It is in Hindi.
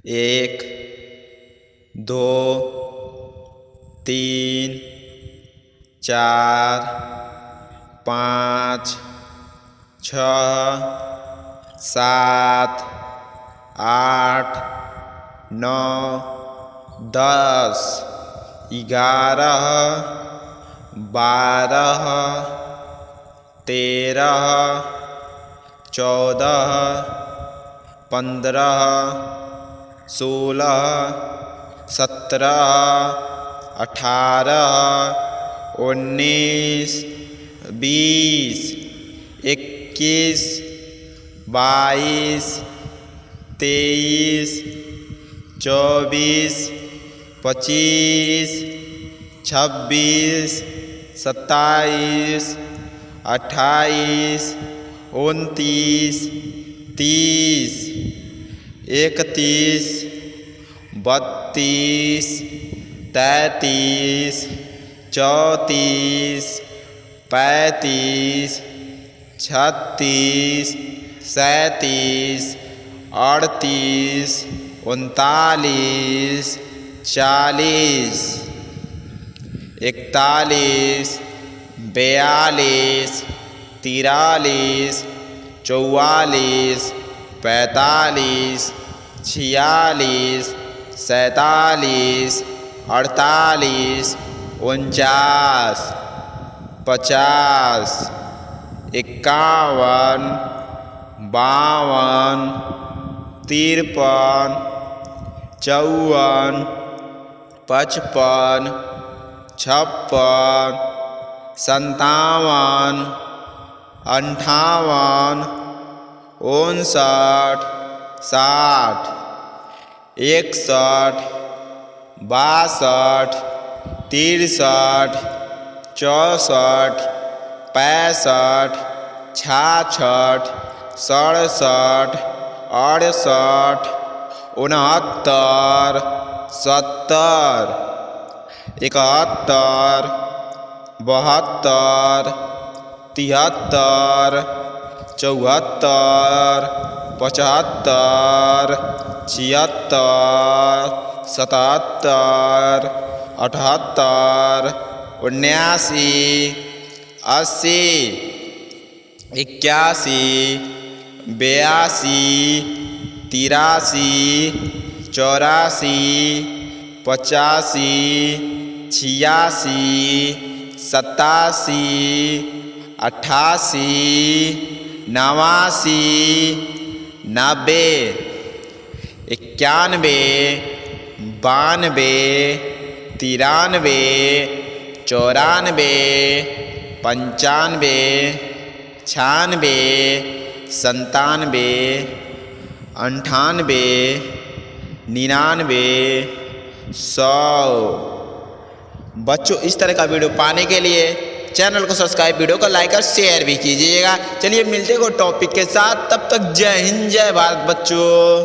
एक, दो, तीन, चार, पाँच, छः, सात, आठ, नौ, 10, 11, 12, 13, 14, 15, 16, 17, 18, 19, 20, 21, 22, 23, 24, 25, 26, 27, 28, 29, 30, 31, 32, 33, 34, 35, 36, 37, 38, 39, 40, 41, 42, 43, 44, 45, 46, 47, 48, 49, 50, 51, 52, 53, 54, 55, 56, 57, 58, 59, 60, 61, 62, 63, 64, 65, 66, 67, 68, 69, 70, 71, 72, 73, 74, 75, 76, 77, 78, 79, 80, 81, 82, 83, 84, 85, 86, 87, 88, 89, 90, 91, 92, 93, 94, 95, 96, 97, 98, 99, 100। बच्चों, इस तरह का वीडियो पाने के लिए चैनल को सब्सक्राइब, वीडियो को लाइक और शेयर भी कीजिएगा। चलिए मिलते हैं टॉपिक के साथ, तब तक जय हिंद, जय भारत बच्चों।